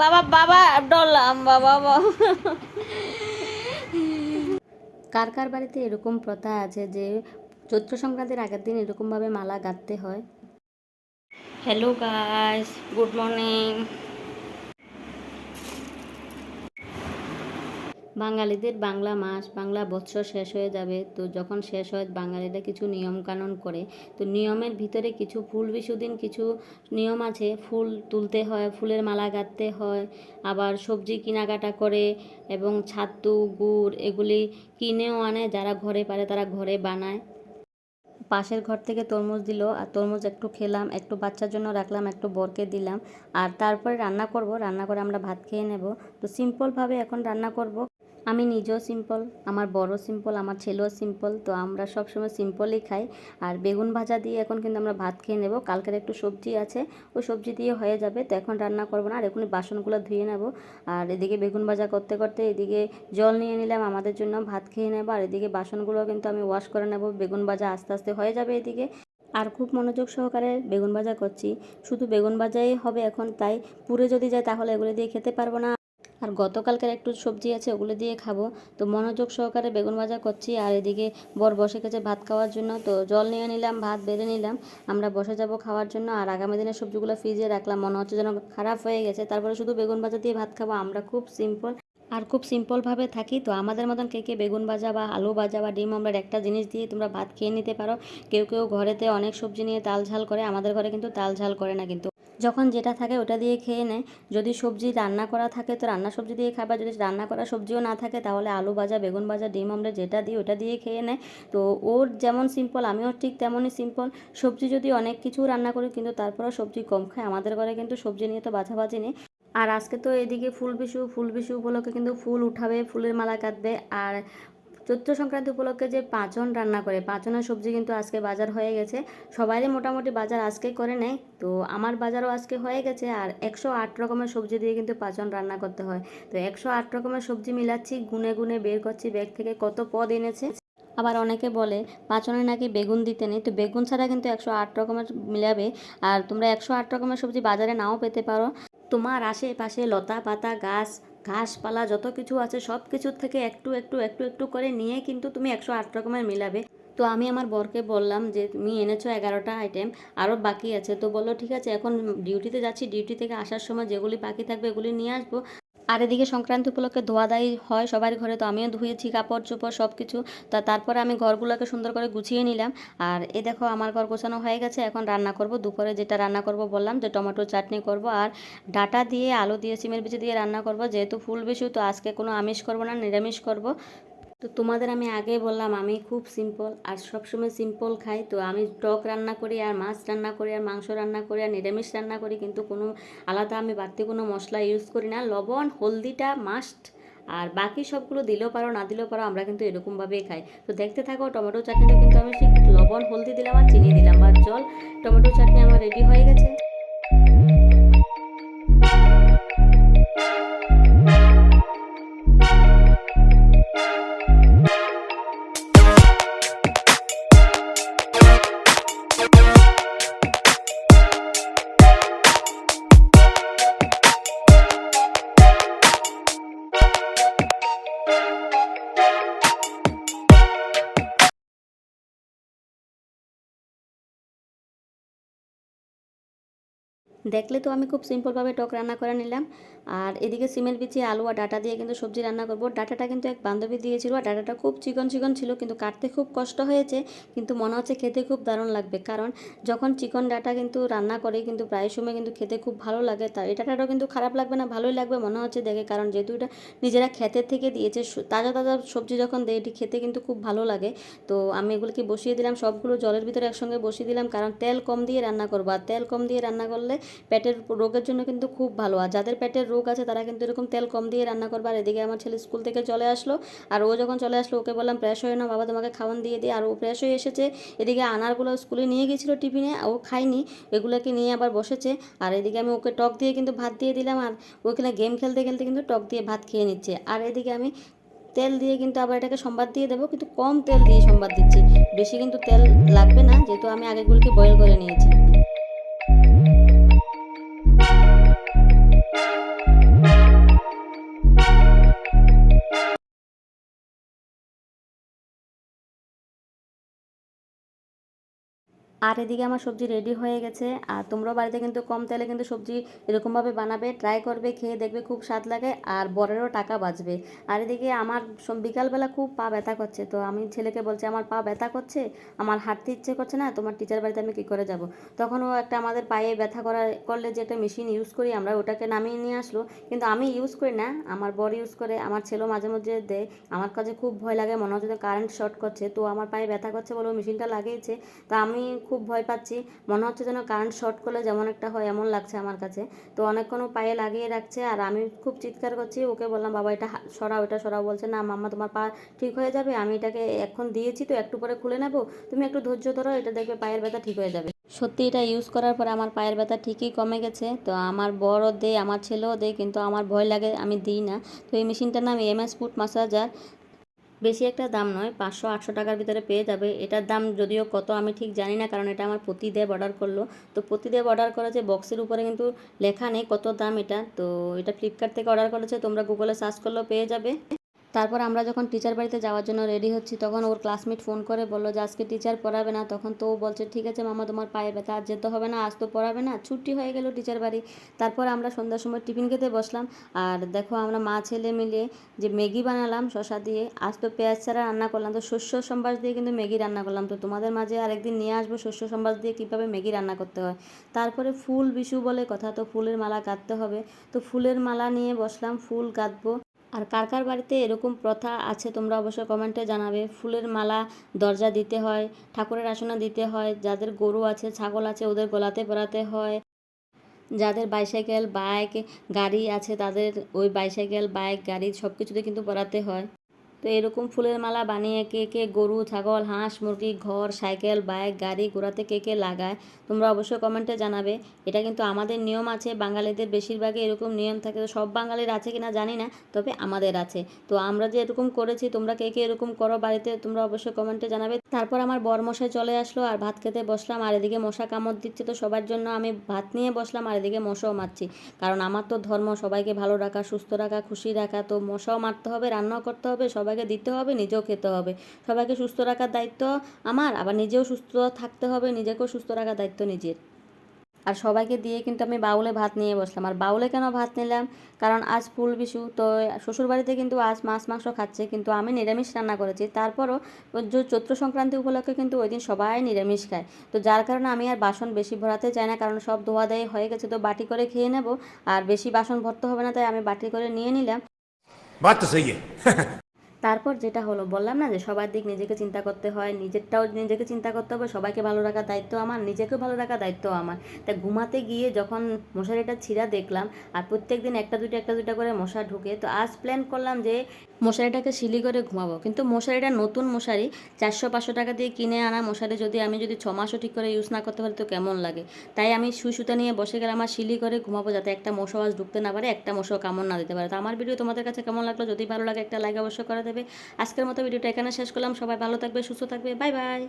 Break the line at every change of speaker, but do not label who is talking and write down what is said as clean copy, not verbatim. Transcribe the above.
বাবা বাবা ডরলাম বাবা বাবা। কার কার বাড়িতে এরকম প্রথা আছে যে চৈত্র সংক্রান্তির আগের দিন এরকমভাবে মালা গাঁথতে হয়? Hello guys, good morning. বাঙালিদের বাংলা মাস বাংলা বৎসর শেষ হয়ে যাবে, তো যখন শেষ হয় বাঙালিরা কিছু নিয়ম কানুন করে। তো নিয়মের ভিতরে কিছু ফুল বিশুদিন কিছু নিয়ম আছে, ফুল তুলতে হয়, ফুলের মালা গাঁথতে হয়, আবার সবজি কেনাকাটা করে এবং ছাতু গুড় এগুলি কিনেও আনে, যারা ঘরে পারে তারা ঘরে বানায়। পাশের ঘর থেকে তরমুজ দিল, আর তরমুজ একটু খেলাম, একটু বাচ্চার জন্য রাখলাম, একটু বরকে দিলাম। আর তারপরে রান্না করব, রান্না করে আমরা ভাত খেয়ে নেব। তো সিম্পলভাবে এখন রান্না করব। আমি নিজেও সিম্পল, আমার বড় সিম্পল, আমার ছেলেও সিম্পল, তো আমরা সবসময় সিম্পলই খাই। আর বেগুন ভাজা দিয়ে এখন কিন্তু আমরা ভাত খেয়ে নেব। কালকের একটু সবজি আছে, ওই সবজি দিয়ে হয়ে যাবে। তো এখন রান্না করব না, আর এখনই বাসনগুলো ধুয়ে নেব। আর এদিকে বেগুন ভাজা করতে করতে এদিকে জল নিয়ে নিলাম আমাদের জন্য, ভাত খেয়ে নেব। আর এদিকে বাসনগুলো কিন্তু আমি ওয়াশ করে নেব, বেগুন ভাজা আস্তে আস্তে হয়ে যাবে এদিকে। আর খুব মনোযোগ সহকারে বেগুন ভাজা করছি, শুধু বেগুন ভাজাই হবে এখন, তাই পুড়ে যদি যায় তাহলে এগুলো দিয়ে খেতে পারবো না। আর গতকালকের একটু সবজি আছে, ওগুলো দিয়ে খাবো। তো মনোযোগ সহকারে বেগুন ভাজা করছি। আর এদিকে বর বসে গেছে ভাত খাওয়ার জন্য, তো জল নিয়ে নিলাম, ভাত বেড়ে নিলাম, আমরা বসে যাব খাওয়ার জন্য। আর আগামী দিনের সবজিগুলো ফ্রিজে রাখলাম, মনে হচ্ছে যেন খারাপ হয়ে গেছে, তারপরে শুধু বেগুন ভাজা দিয়ে ভাত খাবো। আমরা খুব সিম্পল আর খুব সিম্পলভাবে থাকি। তো আমাদের মতন কে কে বেগুন ভাজা বা আলু ভাজা বা ডিম অমলেট একটা জিনিস দিয়ে তোমরা ভাত খেয়ে নিতে পারো। কেউ কেউ ঘরেতে অনেক সবজি নিয়ে তাল ঝাল করে, আমাদের ঘরে কিন্তু তাল ঝাল করে না, কিন্তু যখন যেটা থাকে ওটা দিয়ে খেয়ে নেয়। যদি সবজি রান্না করা থাকে তো রান্না সবজি দিয়ে খাবার, যদি রান্না করা সবজিও না থাকে তাহলে আলু ভাজা বেগুন ভাজা ডিম অমলেট যেটা দিই ওটা দিয়ে খেয়ে নেয়। তো ওর যেমন সিম্পল আমিও ঠিক তেমনই সিম্পল। সবজি যদি অনেক কিছু রান্না করি কিন্তু তারপরেও সবজি কম খায়, আমাদের ঘরে কিন্তু সবজি নিয়ে তো বাছাবাছি নেই। আর আজকে তো এদিকে ফুল বিশু উপলক্ষে কিন্তু ফুল উঠাবে, ফুলের মালা কাটবে। আর চৈত্র সংক্রান্তি উপলক্ষে যে পাঁচন রান্না করে, পাঁচনের সবজি কিন্তু আজকে বাজার হয়ে গেছে। সবারই মোটামুটি বাজার আজকে করে নেয়, তো আমার বাজারও আজকে হয়ে গেছে। আর 108 রকমের সবজি দিয়ে কিন্তু পাঁচন রান্না করতে হয়। তো 108 রকমের সবজি মিলাচ্ছি, গুনে গুনে বের করছি ব্যাগ থেকে কত পদ এনেছে। আবার অনেকে বলে পাঁচনে নাকি বেগুন দিতে নেই, তো বেগুন ছাড়া কিন্তু 108 রকমের মিলাবে। আর তোমরা 108 রকমের সবজি বাজারে নাও পেতে পারো। তোমার আশেপাশে লতা পাতা গাছ ঘাসপালা যত কিছু আছে সব কিছুর থেকে একটু একটু একটু একটু করে নিয়ে কিন্তু তুমি 108 রকমের মিলাবে। তো আমি আমার বরকে বললাম যে তুমি এনেছো 11টা আইটেম, আরও বাকি আছে। তো বললো ঠিক আছে, এখন ডিউটিতে যাচ্ছি, ডিউটি থেকে আসার সময় যেগুলি বাকি থাকবে এগুলি নিয়ে আসবো। আর এদিকে সংক্রান্তি উপলক্ষে ধোয়াধাই হয় সবার ঘরে, তো আমিও ধুয়েছি কাপড় চোপড় সব কিছু। তারপরে আমি ঘরগুলোকে সুন্দর করে গুছিয়ে নিলাম। আর এ দেখো আমার ঘর গোছানো হয়ে গেছে, এখন রান্না করব। দুপুরে যেটা রান্না করব বললাম যে টমেটো চাটনি করব, আর ডাটা দিয়ে আলু দিয়ে সিমের বিচি দিয়ে রান্না করব। যেহেতু ফুল বিশু তো আজকে কোনো আমিষ করব না, নিরামিষ করব। তো তোমাদের আমি আগেই বললাম আমি খুব সিম্পল আর সবসময় সিম্পল খাই। তো আমি টক রান্না করি আর মাছ রান্না করি আর মাংস রান্না করি আর নিরামিষ রান্না করি, কিন্তু কোনো আলাদা আমি বাড়তি কোনো মশলা ইউজ করি না। লবণ হলদিটা মাস্ট, আর বাকি সবগুলো দিলেও পারো না দিলেও পারো, আমরা কিন্তু এরকমভাবেই খাই। তো দেখতে থাকো, টমেটো চাটনিটা কিন্তু আমি ঠিক লবণ হলদি দিলাম আর চিনি দিলাম বা জল, টমেটো চাটনি আমার রেডি হয়ে গেছে। দেখলে তো আমি খুব সিম্পলভাবে টক রান্না করে নিলাম। আর এদিকে সিমের বিচি আলু আর ডাটা দিয়ে কিন্তু সবজি রান্না করব। ডাটাটা কিন্তু এক বান্ধবী দিয়েছিল, আর ডাটাটা খুব চিকন চিকন ছিল, কিন্তু কাটতে খুব কষ্ট হয়েছে, কিন্তু মনে হচ্ছে খেতে খুব দারুণ লাগবে। কারণ যখন চিকন ডাটা কিন্তু রান্না করে কিন্তু প্রায় সময় কিন্তু খেতে খুব ভালো লাগে। তার এই ডাটাটাও কিন্তু খারাপ লাগবে না, ভালোই লাগবে মনে হচ্ছে দেখে, কারণ যেহেতু এটা নিজেরা ক্ষেতের থেকে দিয়েছে, তাজা তাজা সবজি যখন দেয় এটি খেতে কিন্তু খুব ভালো লাগে। তো আমি এগুলোকে বসিয়ে দিলাম, সবগুলো জলের ভিতরে একসঙ্গে বসিয়ে দিলাম, কারণ তেল কম দিয়ে রান্না করবো। আর তেল কম দিয়ে রান্না করলে পেটের রোগের জন্য কিন্তু খুব ভালো। আর যাদের পেটের রোগ আছে তারা কিন্তু এরকম তেল কম দিয়ে রান্না করবে। আর এদিকে আমার ছেলে স্কুল থেকে চলে আসলো, আর ও যখন চলে আসলো ওকে বললাম ফ্রেশ হয়ে নাও বাবা, তোমাকে খাওয়ান দিয়ে দিই। আর ও ফ্রেশ হয়ে এসেছে। এদিকে আনারগুলো স্কুলে নিয়ে গেছিলো টিফিনে, ও খায়নি, এগুলোকে নিয়ে আবার বসেছে। আর এদিকে আমি ওকে টক দিয়ে কিন্তু ভাত দিয়ে দিলাম, আর ওখানে গেম খেলতে খেলতে কিন্তু টক দিয়ে ভাত খেয়ে নিচ্ছে। আর এদিকে আমি তেল দিয়ে কিন্তু আবার এটাকে সম্বাদ দিয়ে দেবো, কিন্তু কম তেল দিয়ে সম্বাদ দিচ্ছি, বেশি কিন্তু তেল লাগবে না, যেহেতু আমি আগেগুলোকে বয়েল করে নিয়েছি। আর এদিকে আমার সবজি রেডি হয়ে গেছে। আর তোমরাও বাড়িতে কিন্তু কম তেলে কিন্তু সবজি এরকমভাবে বানাবে, ট্রাই করবে, খেয়ে দেখবে খুব স্বাদ লাগে আর বরেরও টাকা বাঁচবে। আর এদিকে আমার বিকালবেলা খুব পা ব্যথা করছে, তো আমি ছেলেকে বলছি আমার পা ব্যথা করছে, আমার হাঁটতে ইচ্ছে করছে না, তোমার টিচার বাড়িতে আমি কী করে যাব। তখন ও একটা আমাদের পায়ে ব্যথা করলে যে একটা মেশিন ইউজ করি আমরা, ওটাকে নামিয়ে নিয়ে আসলো। কিন্তু আমি ইউজ করি না, আমার বর ইউজ করে, আমার ছেলেও মাঝে মধ্যে দেয়। আমার কাছে খুব ভয় লাগে, মনে হচ্ছে কারেন্ট শর্ট করছে, তো আমার পায়ে ব্যথা করছে বলে মেশিনটা লাগিয়েছে। তা আমি খুব ভয় পাচ্ছি, মনে হচ্ছে যেন কারেন্ট শর্ট করলে যেমন একটা হয় এমন লাগছে আমার কাছে। তো অনেকক্ষণ পায়ে লাগিয়ে রাখছে আর আমি খুব চিৎকার করছি, ওকে বললাম বাবা এটা সরাও, এটা সরাও। বলছে না মাম্মা তোমার পা ঠিক হয়ে যাবে, আমি এটাকে এখন দিয়েছি তো একটু পরে খুলে নেবো, তুমি একটু ধৈর্য ধরো, এটা দেখবে পায়ের ব্যথা ঠিক হয়ে যাবে। সত্যি এটা ইউজ করার পরে আমার পায়ের ব্যথা ঠিকই কমে গেছে। তো আমার বড়ও দেয়, আমার ছেলেও দেয়, কিন্তু আমার ভয় লাগে, আমি দিই না। তো এই মেশিনটার নাম এমএস ফুট মাসাজার। বেশি একটা দাম নয়, 500-800 টাকার ভিতরে পেয়ে যাবে। এটার দাম যদিও কত আমি ঠিক জানি না, কারণ এটা আমার প্রতিদেব অর্ডার করলো। তো প্রতিদেব অর্ডার করেছে, বক্সের উপরে কিন্তু লেখা নেই কত দাম এটা। তো এটা ফ্লিপকার্ট থেকে অর্ডার করেছে, তোমরা গুগলে সার্চ করলেও পেয়ে যাবে। তারপর আমরা যখন টিচার বাড়িতে যাওয়ার জন্য রেডি হচ্ছি, তখন ওর ক্লাসমেট ফোন করে বললো যে আজকে টিচার পড়াবে না। তখন তো ও বলছে ঠিক আছে মামা তোমার পায়ে ব্যথা, আজ যেতে হবে না, আজ তো পড়াবে না, ছুটি হয়ে গেল টিচার বাড়ি। তারপর আমরা সন্ধ্যার সময় টিফিন খেতে বসলাম। আর দেখো আমরা মা ছেলে মিলে যে ম্যাগি বানালাম শশা দিয়ে, আজ তো পেঁয়াজ ছাড়া রান্না করলাম, তো শস্য সম্বাস দিয়ে কিন্তু ম্যাগি রান্না করলাম। তো তোমাদের মাঝে আরেকদিন নিয়ে আসবো শস্য সম্বাস দিয়ে কীভাবে ম্যাগি রান্না করতে হয়। তারপরে ফুল বিশু বলে কথা, তো ফুলের মালা গাঁথতে হবে। তো ফুলের মালা নিয়ে বসলাম, ফুল গাঁথবো। আর কার কার বাড়িতে এরকম প্রথা আছে তোমরা অবশ্যই কমেন্টে জানাবে। ফুলের মালা দরজা দিতে হয়, ঠাকুরের আসনে দিতে হয়, যাদের গরু আছে ছাগল আছে ওদের গলাতে পরাতে হয়, যাদের বাইসাইকেল বাইক গাড়ি আছে তাদের ওই বাইসাইকেল বাইক গাড়ি সব কিছুতে কিন্তু পরাতে হয়। তো এরকম ফুলের মালা বানিয়ে কে কে গরু ছাগল হাঁস মুরগি ঘর সাইকেল বাইক গাড়ি ঘোড়াতে কে কে লাগায় তোমরা অবশ্যই কমেন্টে জানাবে। এটা কিন্তু আমাদের নিয়ম আছে, বাঙালিদের বেশিরভাগই এরকম নিয়ম থাকে। তো সব বাঙালির আছে কিনা জানি না, তবে আমাদের আছে। তো আমরা যে এরকম করেছি, তোমরা কে কে এরকম করো বাড়িতে তোমরা অবশ্যই কমেন্টে জানাবে। তারপর আমার বরমশাই চলে আসলো আর ভাত খেতে বসলাম। আর এদিকে মশা কামড় দিচ্ছে, তো সবার জন্য আমি ভাত নিয়ে বসলাম আর এদিকে মশাও মারছি। কারণ আমার তো ধর্ম সবাইকে ভালো রাখা সুস্থ রাখা খুশি রাখা, তো মশাও মারতে হবে, রান্নাও করতে হবে, সবাইকে দিতে হবে, নিজেও খেতে হবে। সবাইকে সুস্থ রাখার দায়িত্ব আমার, আবার নিজেও সুস্থ থাকতে হবে, নিজেকেও সুস্থ রাখার দায়িত্ব নিজের। আর সবাইকে দিয়ে কিন্তু আমি বাউলে ভাত নিয়ে বসলাম। আর বাউলে কেন ভাত নিলাম, কারণ আজ ফুল বিশু, তো শ্বশুরবাড়িতে কিন্তু আজ মাছ মাংস খাচ্ছে, কিন্তু আমি নিরামিষ রান্না করেছি। তারপরও যে চৈত্র সংক্রান্তি উপলক্ষে কিন্তু ওই দিন সবাই নিরামিষ খায়। তো যার কারণে আমি আর বাসন বেশি ভরাতে চাই না, কারণ সব ধোয়া দেয় হয়ে গেছে, তো বাটি করে খেয়ে নেব। আর বেশি বাসন ভরতে হবে না, তাই আমি বাটি করে নিয়ে নিলাম।
बात तो सही है।
তারপর যেটা হলো বললাম না যে সবার দিক নিজেকে চিন্তা করতে হয়, নিজেরটাও নিজেকে চিন্তা করতে হবে, সবাইকে ভালো রাখার দায়িত্ব আমার, নিজেকেও ভালো রাখার দায়িত্ব আমার। তাই ঘুমাতে গিয়ে যখন মশারিটা ছিঁড়া দেখলাম, আর প্রত্যেক দিন একটা দুইটা করে মশা ঢুকে, তো আজ প্ল্যান করলাম যে মশারিটাকে সিলি করে ঘুমাবো। কিন্তু মশারিটা নতুন মশারি, 400-500 টাকা দিয়ে কিনে আনা মশারি, আমি যদি 6 মাসও ঠিক করে ইউজ না করতে পারি তো কেমন লাগে। তাই আমি সুই সুতা নিয়ে বসে গেলাম আর সিলি করে ঘুমাবো, যাতে একটা মশাও আজ ঢুকতে না পারে, একটা মশাও কামড় না দিতে পারে। তো আমার ভিডিও তোমাদের কাছে কেমন লাগলো, যদি ভালো লাগে একটা লাইক অবশ্যই করে দেবে। আজকের মতো ভিডিওটা এখানে শেষ করলাম, সবাই ভালো থাকবে সুস্থ থাকবে, বাই বাই।